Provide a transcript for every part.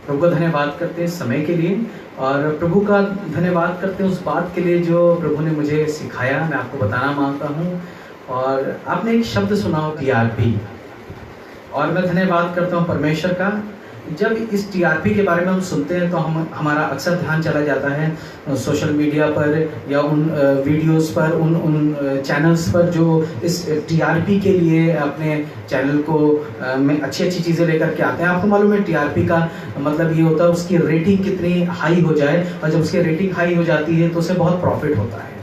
प्रभु का धन्यवाद करते हैं समय के लिए, और प्रभु का धन्यवाद करते हैं उस बात के लिए जो प्रभु ने मुझे सिखाया, मैं आपको बताना मांगता हूँ। और आपने एक शब्द सुना हो TRP, और मैं धन्यवाद करता हूँ परमेश्वर का। जब इस TRP के बारे में हम सुनते हैं तो हमारा अक्सर ध्यान चला जाता है सोशल मीडिया पर या उन वीडियोस पर, उन चैनल्स पर जो इस TRP के लिए अपने चैनल को में अच्छी अच्छी चीज़ें लेकर के आते हैं। आपको मालूम है TRP का मतलब ये होता है उसकी रेटिंग कितनी हाई हो जाए, और जब उसकी रेटिंग हाई हो जाती है तो उसे बहुत प्रॉफिट होता है।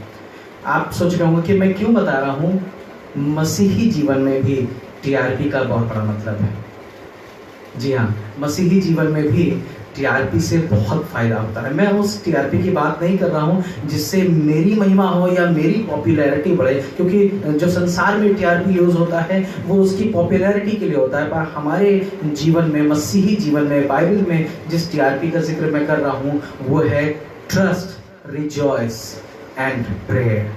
आप सोच रहे होंगे कि मैं क्यों बता रहा हूँ। मसीही जीवन में भी TRP का बहुत बड़ा मतलब है। जी हाँ, मसीही जीवन में भी TRP से बहुत फायदा होता है। मैं उस TRP की बात नहीं कर रहा हूँ जिससे मेरी महिमा हो या मेरी पॉपुलैरिटी बढ़े, क्योंकि जो संसार में TRP यूज होता है वो उसकी पॉपुलैरिटी के लिए होता है। पर हमारे जीवन में, मसीही जीवन में, बाइबल में जिस TRP का जिक्र मैं कर रहा हूँ वो है ट्रस्ट, रिजॉइस एंड प्रेयर।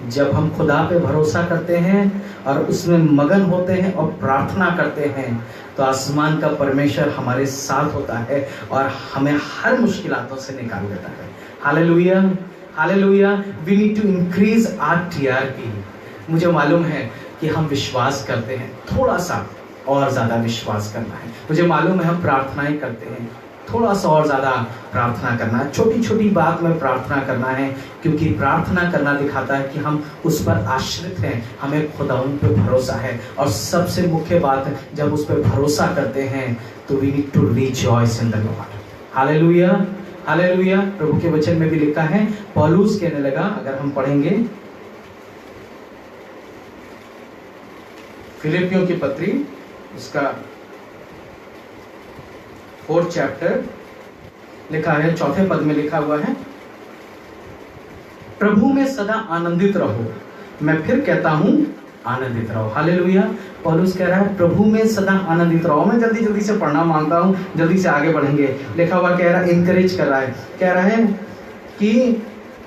जब हम खुदा पे भरोसा करते हैं और उसमें मगन होते हैं और प्रार्थना करते हैं तो आसमान का परमेश्वर हमारे साथ होता है और हमें हर मुश्किलातों से निकाल देता है। Hallelujah, hallelujah. We need to increase our TRP। मुझे मालूम है कि हम विश्वास करते हैं, थोड़ा सा और ज़्यादा विश्वास करना है। मुझे मालूम है हम प्रार्थनाएं करते हैं, थोड़ा सा और ज़्यादा प्रार्थना करना है। छोटी छोटी बात में प्रार्थना करना है, क्योंकि प्रार्थना करना दिखाता है कि हम उस पर आश्रित हैं, हमें खुदा उन पर भरोसा है। और सबसे मुख्य बात, जब उस पर भरोसा करते हैं तो we need to rejoice in the Lord. Hallelujah, hallelujah. प्रभु के वचन में भी लिखा है, पौलुस कहने लगा, अगर हम पढ़ेंगे फिलिपियों की पत्री, उसका 4th चैप्टर लिखा है, 4th पद में लिखा हुआ है, प्रभु में सदा आनंदित रहो। मैं फिर कहता हूं आनंदित रहो। हालेलुया। पौलुस कह रहा है प्रभु में सदा आनंदित रहो। मैं जल्दी जल्दी से पढ़ना मांगता हूं, जल्दी से आगे बढ़ेंगे। लिखा हुआ कह रहा है, इंकरेज कर रहा है, कह रहा है कि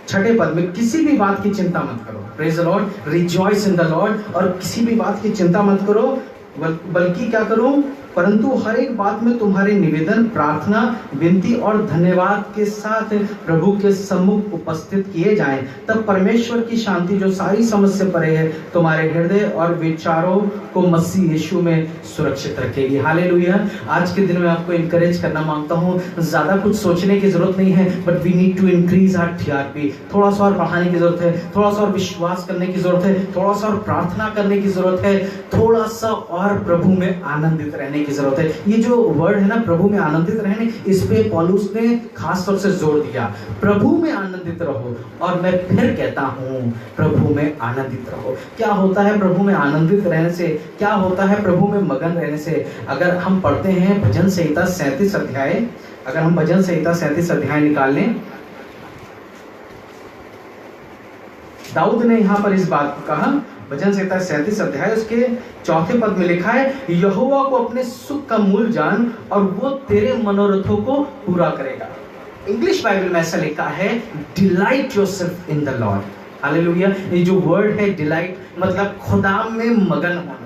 6 पद में किसी भी बात की चिंता मत करो। Praise the Lord, rejoice in the Lord. और किसी भी बात की चिंता मत करो, बल्कि क्या करो, परंतु हर एक बात में तुम्हारे निवेदन, प्रार्थना, विनती और धन्यवाद के साथ प्रभु के सम्मुख उपस्थित किए जाएं। तब परमेश्वर की शांति जो सारी समझ से परे है तुम्हारे हृदय और विचारों को मसीह यीशु में सुरक्षित रखेगी। हालेलुया। आज के दिन में आपको इनकरेज करना मांगता हूँ, ज्यादा कुछ सोचने की जरूरत नहीं है, but we need to increase our TRP। थोड़ा सा और बढ़ाने की जरूरत है, थोड़ा सा और विश्वास करने की जरूरत है, थोड़ा सा और प्रार्थना करने की जरूरत है, थोड़ा सा और प्रभु में आनंदित रहने की जरूरत है। ये जो वर्ड है ना, प्रभु में आनंदित रहने, इस पे पौलुस ने खास तौर से जोर दिया। प्रभु में आनंदित रहो, और मैं फिर कहता हूँ प्रभु में आनंदित रहो। क्या होता है प्रभु में आनंदित रहने से? क्या होता है प्रभु में मगन रहने से? अगर हम पढ़ते हैं भजन संहिता 37 अध्याय, अगर हम भजन संहिता 37 अध्याय निकाल लें, दाऊद ने यहाँ पर इस बात को कहा। भजन संहिता 37 अध्याय उसके 4 पद में लिखा है, यहोवा को अपने सुख का मूल जान और वो तेरे मनोरथों को पूरा करेगा। इंग्लिश बाइबल में ऐसा लिखा है, delight yourself in the Lord. Hallelujah. ये जो वर्ड है डिलाइट, मतलब खुदा में मगन होना।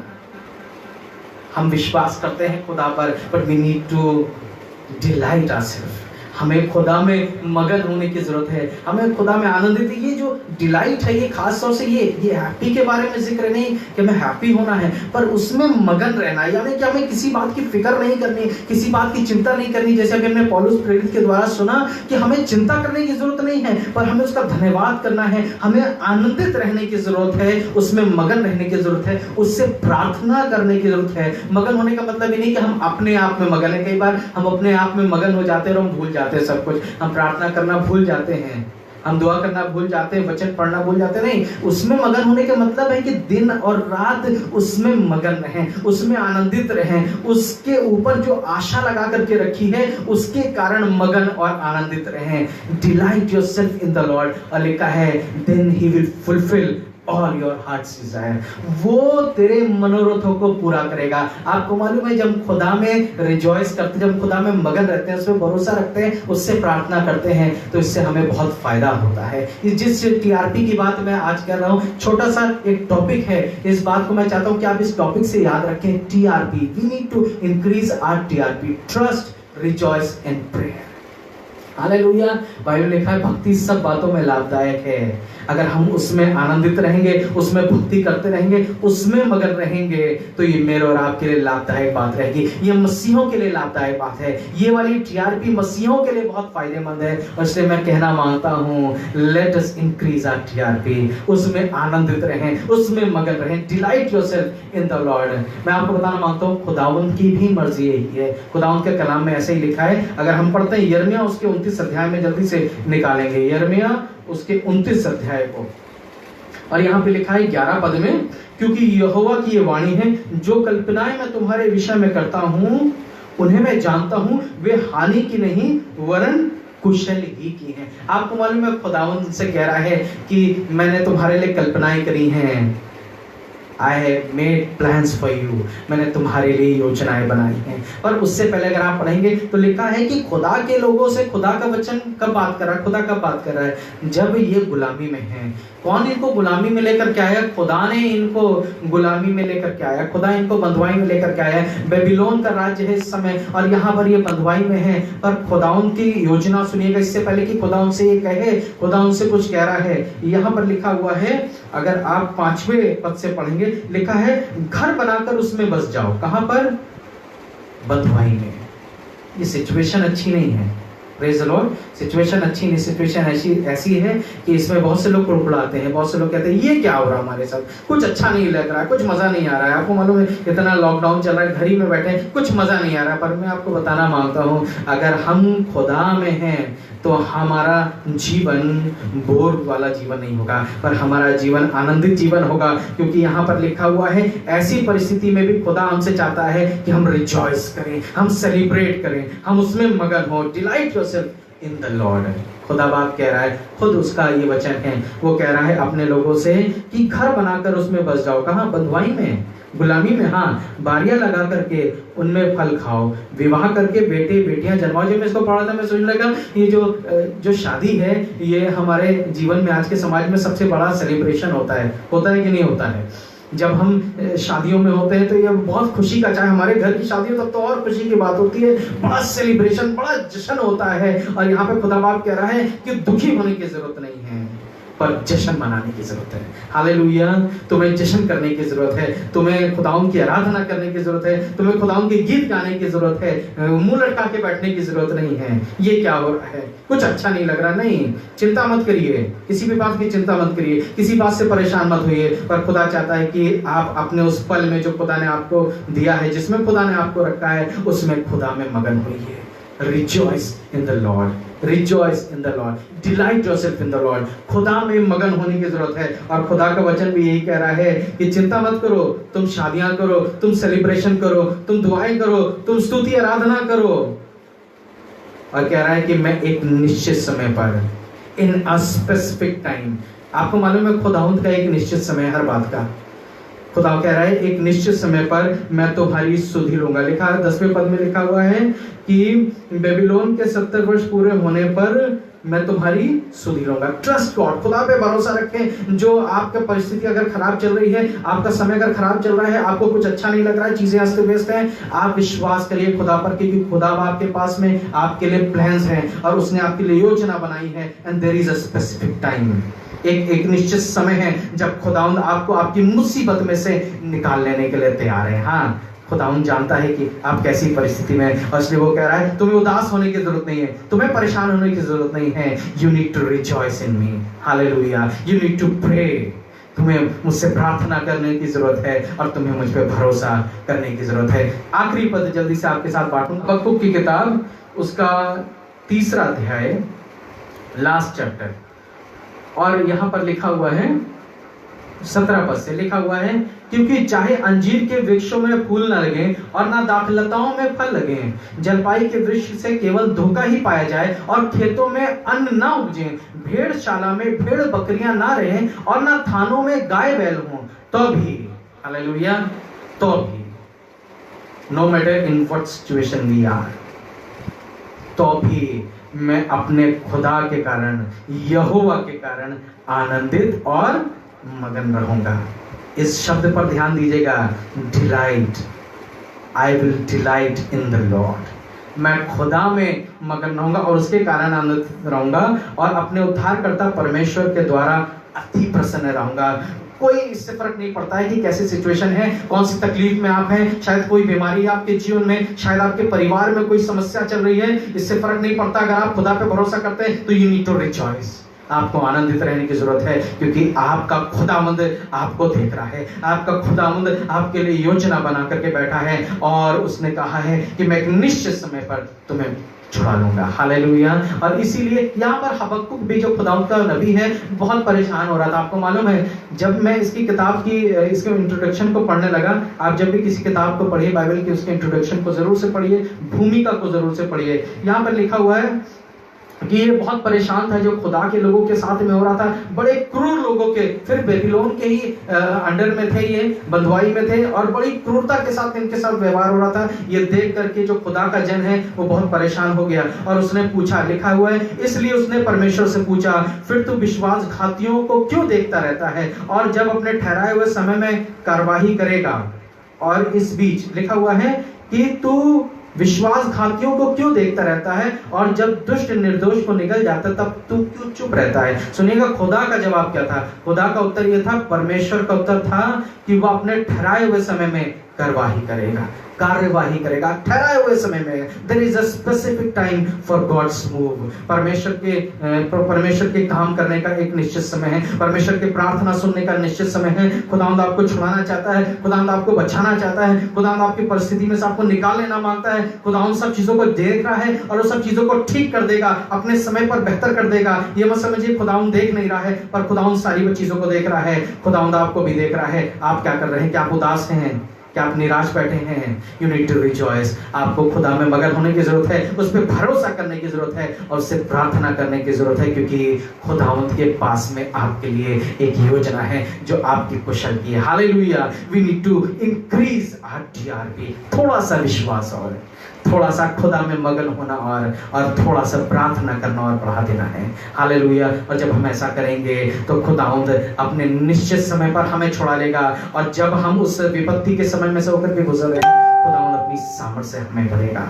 हम विश्वास करते हैं खुदा पर, but we need to delight ourself. हमें खुदा में मगन होने की जरूरत है, हमें खुदा में आनंदित। ये जो डिलाइट है, ये खास तौर से ये हैप्पी के बारे में जिक्र नहीं कि हमें हैप्पी होना है, पर उसमें मगन रहना, यानी कि हमें किसी बात की फिक्र नहीं करनी, किसी बात की चिंता नहीं करनी। जैसे अभी हमने पौलुस प्रेरित के द्वारा सुना कि हमें चिंता करने की जरूरत नहीं है, पर हमें उसका धन्यवाद करना है, हमें आनंदित रहने की जरूरत है, उसमें मगन रहने की जरूरत है, उससे प्रार्थना करने की जरूरत है। मगन होने का मतलब ये नहीं कि हम अपने आप में मगन है। कई बार हम अपने आप में मगन हो जाते हैं और हम भूल जाते हैं सब कुछ। हम प्रार्थना करना भूल जाते हैं, हम दुआ करना भूल जाते हैं, वचन पढ़ना भूल जाते हैं। नहीं, उसमें मगन होने का मतलब है कि दिन और रात उसमें मगन रहें, उसमें आनंदित रहें, उसके ऊपर जो आशा लगा करके रखी है उसके कारण मगन और आनंदित रहें। Delight yourself in the Lord, और लिखा है then he will fulfil all your heart's desire. वो तेरे मनोरथों को पूरा करेगा। आपको मालूम है, जब खुदा में रिजॉइस करते हैं, जब खुदा में मगन रहते हैं, उसमें भरोसा रखते हैं, उससे प्रार्थना करते हैं, तो इससे हमें बहुत फायदा होता है। जिस TRP की बात मैं आज कर रहा हूँ, छोटा सा एक टॉपिक है, इस बात को मैं चाहता हूँ कि आप इस टॉपिक से याद रखें। TRP, we need to increase our TRP, trust, rejoice in prayer. Hallelujah. Bible में लिखा है भक्ति सब बातों में लाभदायक है। अगर हम उसमें आनंदित रहेंगे, उसमें भक्ति करते रहेंगे, उसमें मगन रहेंगे, तो ये मेरे और आपके लिए लाभदायक बात रहेगी। ये मसीहों के लिए लाभदायक बात है। ये वाली टीआरपी मसीहों के लिए बहुत फायदेमंद है। और इसलिए मैं कहना मांगता हूँ, let us increase our TRP. उसमें आनंदित रहें, उसमें मगन रहें। Delight yourself in the Lord. मैं आपको बताना मांगता हूँ, खुदावंद की भी मर्जी यही है। खुदावंद के कलाम में ऐसे ही लिखा है। अगर हम पढ़ते हैं यिर्मयाह उसके 29 अध्याय में, जल्दी से निकालेंगे यिर्मयाह उसके 29 अध्याय को, और यहाँ पे लिखा है 11 पद में, क्योंकि यहोवा की ये वाणी है, जो कल्पनाएं मैं तुम्हारे विषय में करता हूँ उन्हें मैं जानता हूँ, वे हानि की नहीं वरन कुशल ही की हैं। आपको मालूम है खुदावंद से कह रहा है कि मैंने तुम्हारे लिए कल्पनाएं करी हैं। I have made plans for you। मैंने तुम्हारे लिए योजनाएं बनाई हैं। पर उससे पहले अगर आप पढ़ेंगे तो लिखा है कि खुदा के लोगों से खुदा का वचन कब बात कर रहा है, खुदा कब बात कर रहा है, जब ये गुलामी में हैं। कौन इनको गुलामी में लेकर के आया? खुदा ने इनको गुलामी में लेकर के आया। खुदा इनको बंधुआई में लेकर के आया। बेबीलोन का राज्य है इस समय, और यहाँ पर ये बंधुआई में है। पर खुदा उनकी योजना सुनिएगा, इससे पहले कि खुदा उनसे ये कहे, खुदा उनसे कुछ कह रहा है। यहाँ पर लिखा हुआ है, अगर आप 5वें पद से पढ़ेंगे, लिखा है घर बनाकर उसमें बस जाओ। कहां पर? बंधुआई में। ये सिचुएशन अच्छी नहीं है। Praise the Lord. सिचुएशन अच्छी नहीं, सिचुएशन ऐसी है कि इसमें बहुत से लोग कुड़कुड़ाते हैं, बहुत से लोग कहते हैं ये क्या हो रहा है हमारे साथ, कुछ अच्छा नहीं लग रहा है, कुछ मजा नहीं आ रहा है। आपको मालूम है इतना लॉकडाउन चल रहा है, घर ही में बैठे, कुछ मजा नहीं आ रहा है। पर मैं आपको बताना मांगता हूँ, अगर हम खुदा में हैं तो हमारा जीवन बोर वाला जीवन नहीं होगा, पर हमारा जीवन आनंदित जीवन होगा। क्योंकि यहाँ पर लिखा हुआ है, ऐसी परिस्थिति में भी खुदा हमसे चाहता है कि हम रिजॉइस करें, हम सेलिब्रेट करें, हम उसमें मगन हो। Delight yourself in the Lord. खुदा बाप कह रहा है, खुद उसका ये वचन है, वो कह रहा है अपने लोगों से कि घर बनाकर उसमें बस जाओ। कहाँ? बंधुआई में, गुलामी में। हाँ, बारियां लगा करके उनमें फल खाओ, विवाह करके बेटे बेटियां जन्माओ। जब मैं इसको पढ़ा था मैं सोचने लगा, ये जो शादी है, ये हमारे जीवन में आज के समाज में सबसे बड़ा सेलिब्रेशन होता है कि नहीं होता है? जब हम शादियों में होते हैं तो ये बहुत खुशी का, चाहे हमारे घर की शादी हो तब तो और खुशी की बात होती है, बड़ा सेलिब्रेशन, बड़ा जश्न होता है। और यहाँ पे खुदा बाप कह रहा है कि दुखी होने की जरूरत नहीं है, पर जश्न मनाने की जरूरत है। हालेलुया। तुम्हें जश्न करने की जरूरत है, तुम्हें खुदाउन की आराधना करने की जरूरत है, तुम्हें खुदाउन के गीत गाने की जरूरत है। मुंह लटका के बैठने की जरूरत नहीं है। ये क्या हो रहा है, कुछ अच्छा नहीं लग रहा, नहीं, चिंता मत करिए, किसी भी बात की चिंता मत करिए, किसी बात से परेशान मत होइए। पर खुदा चाहता है कि आप अपने उस पल में जो खुदा ने आपको दिया है, जिसमें खुदा ने आपको रखा है, उसमें खुदा में मगन होइए। Rejoice in the Lord, rejoice in the Lord, delight yourself in the Lord। खुदा में मगन होने की जरूरत है। और खुदा का वचन भी यही कह रहा है कि चिंता मत करो, तुम शादियां करो, तुम सेलिब्रेशन करो, तुम दुआएं करो, तुम स्तुति आराधना करो। और कह रहा है कि मैं एक निश्चित समय पर, इन अ स्पेसिफिक टाइम। आपको मालूम है खुदावंद का एक निश्चित समय हर बात का। खुदा कह रहा है एक निश्चित समय पर मैं तुम्हारी सुधि लूंगा। लिखा है 10वें पद में लिखा हुआ है कि बेबीलोन के 70 वर्ष पूरे होने पर मैं तुम्हारी सुधि लूंगा। ट्रस्ट गॉड, खुदा पे भरोसा रखें। जो आपका परिस्थिति अगर खराब चल रही है, आपका समय अगर खराब चल रहा है, आपको कुछ अच्छा नहीं लग रहा है, चीजें अस्त व्यस्त हैं, आप विश्वास करिए खुदा पर, क्योंकि खुदा आपके पास में आपके लिए प्लान्स हैं और उसने आपके लिए योजना बनाई है। And there is a specific time, एक निश्चित समय है जब खुदावंद आपको आपकी मुसीबत में से निकाल लेने के लिए तैयार है। हाँ, खुदावंद जानता है कि आप कैसी परिस्थिति में, और इसलिए वो कह रहा है तुम्हें उदास होने की जरूरत नहीं है, तुम्हें परेशान होने की जरूरत नहीं है। You need to rejoice in me. Hallelujah. You need to pray. तुम्हें मुझसे प्रार्थना करने की जरूरत है और तुम्हें मुझ पर भरोसा करने की जरूरत है। आखिरी पद जल्दी से आपके साथ बांटूंगा। हबक्कुक की किताब उसका 3रा अध्याय, लास्ट चैप्टर, और यहाँ पर लिखा हुआ है 17 पद से लिखा हुआ है, क्योंकि चाहे अंजीर के वृक्षों में फूल न लगे और ना दाखलताओं में फल लगे, जलपाई के वृक्ष से केवल धोखा ही पाया जाए और खेतों में अन्न ना उपजे, भेड़शाला में भेड़ बकरियां ना रहें और ना थानों में गाय बैल हों, तो भी, हालेलुया, तो भी, no matter in what situation we are, तो भी मैं अपने खुदा के कारण, यहोवा के कारण आनंदित और मगन रहूंगा। इस शब्द पर ध्यान दीजिएगा, delight, I will delight in the Lord. मैं खुदा में मगन रहूंगा और उसके कारण आनंदित रहूंगा और अपने उद्धारकर्ता परमेश्वर के द्वारा अति प्रसन्न रहूंगा। कोई इससे फर्क नहीं पड़ता है कि कैसी सिचुएशन है, कौन सी तकलीफ में आप हैं, शायद कोई बीमारी है आपके जीवन में, शायद आपके परिवार में कोई समस्या चल रही है, इससे फर्क नहीं पड़ता। अगर आप खुदा पे भरोसा करते हैं तो यू नीड टू रिजॉइस। आपको आनंदित रहने की जरूरत है, क्योंकि आपका खुदावंद आपको देख रहा है। आपका खुदावंद आपके लिए योजना बना करके बैठा है और उसने कहा है कि मैं एक निश्चित समय पर तुम्हें छुड़ा लूंगा। हालेलुया। और इसीलिए यहाँ पर हबक्कुक भी जो खुदावंद का नबी है बहुत परेशान हो रहा था। आपको मालूम है, जब मैं इसकी किताब की इसके इंट्रोडक्शन को पढ़ने लगा, आप जब भी किसी किताब को पढ़िए बाइबल की, उसके इंट्रोडक्शन को जरूर से पढ़िए, भूमिका को जरूर से पढ़िए। यहाँ पर लिखा हुआ है कि ये बहुत परेशान था जो खुदा के लोगों के साथ में हो रहा था, बड़े क्रूर लोगों के, फिर बेबीलोन के ही अंडर में थे, ये बंधुआई में थे और बड़ी क्रूरता के साथ इनके साथ व्यवहार हो रहा था। ये देख करके जो खुदा का जन है वो बहुत परेशान हो गया और उसने पूछा, लिखा हुआ है, इसलिए उसने परमेश्वर से पूछा, फिर तू विश्वासघातियों को क्यों देखता रहता है और जब अपने ठहराए हुए समय में कार्यवाही करेगा। और इस बीच लिखा हुआ है कि तू विश्वासघातियों को क्यों देखता रहता है और जब दुष्ट निर्दोष को निकल जाता तब तू क्यों चुप रहता है। सुनिएगा खुदा का जवाब क्या था। खुदा का उत्तर यह था, परमेश्वर का उत्तर था कि वह अपने ठहराए हुए समय में कार्यवाही करेगा, कार्यवाही करेगा ठहराए हुए समय में। There is a specific time for God's move. परमेश्वर के काम करने का एक निश्चित समय है, परमेश्वर की प्रार्थना सुनने का निश्चित समय है। खुदावंद आपको छुड़ाना चाहता है, खुदावंद आपको बचाना चाहता है, खुदावंद आपकी परिस्थिति में से आपको निकाल लेना मांगता है। खुदावंद सब चीजों को देख रहा है और उस सब चीजों को ठीक कर देगा, अपने समय पर बेहतर कर देगा। ये मत समझिए खुदावंद देख नहीं रहा है, पर खुदावंद सारी चीजों को देख रहा है। खुदावंद आपको भी देख रहा है। आप क्या कर रहे हैं? क्या आप उदास हैं? क्या आप निराश बैठे हैं? You need to rejoice. आपको खुदा में मगन होने की जरूरत है, उस पर भरोसा करने की जरूरत है और उससे प्रार्थना करने की जरूरत है, क्योंकि खुदावंत के पास में आपके लिए एक योजना है जो आपकी कुशल की है। Hallelujah. We need to increase our TRP. थोड़ा सा विश्वास और थोड़ा सा खुदा में मगन होना और थोड़ा सा प्रार्थना करना और बढ़ा देना है। हालेलुया। और जब हम ऐसा करेंगे तो खुदावंद अपने निश्चित समय पर हमें छुड़ा लेगा और जब हम उस विपत्ति के समय में से होकर के गुजर रहे हैं, खुदावंद अपनी सामर्थ से हमें भरेगा।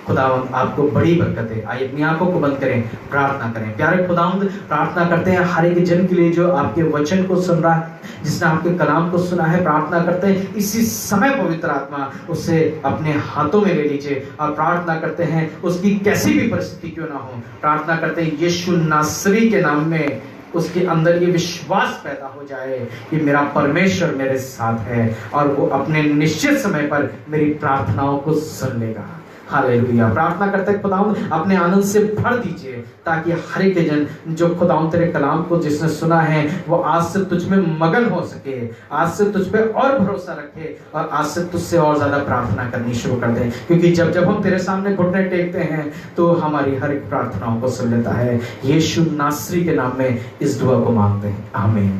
खुदावंद आपको बड़ी बरकत है। आइए अपनी आंखों को बंद करें, प्रार्थना करें। प्यारे खुदावंद, प्रार्थना करते हैं हर एक जन के लिए जो आपके वचन को सुन रहा है, जिसने आपके कलाम को सुना है। प्रार्थना करते हैं इसी समय पवित्र आत्मा उसे अपने हाथों में ले लीजिए और प्रार्थना करते हैं उसकी कैसी भी परिस्थिति क्यों ना हो, प्रार्थना करते हैं यीशु नासरी के नाम में उसके अंदर ये विश्वास पैदा हो जाए कि मेरा परमेश्वर मेरे साथ है और वो अपने निश्चित समय पर मेरी प्रार्थनाओं को सुन लेगा। हालेलुया। प्रार्थना करते हैं खुदावंद अपने आनंद से भर दीजिए ताकि हर एक जन जो खुदावंद तेरे कलाम को जिसने सुना है वो आज से तुझ में मगन हो सके, आज से तुझ पे और भरोसा रखे और आज से तुझसे और ज्यादा प्रार्थना करनी शुरू कर दे, क्योंकि जब जब हम तेरे सामने घुटने टेकते हैं तो हमारी हर एक प्रार्थनाओं को सुन लेता है। यीशु नासरी के नाम में इस दुआ को मांगते हैं, आमीन।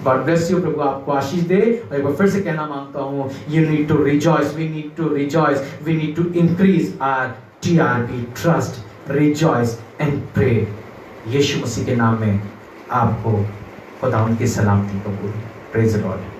God bless you। प्रभु आपको आशीष दे। और एक बार फिर से कहना मांगता हूँ, you need to rejoice, we need to rejoice, we need to increase our TRP, trust, rejoice and pray। यीशु मसीह के नाम में आपको खुदावंद की सलामती कबूल। Praise the Lord।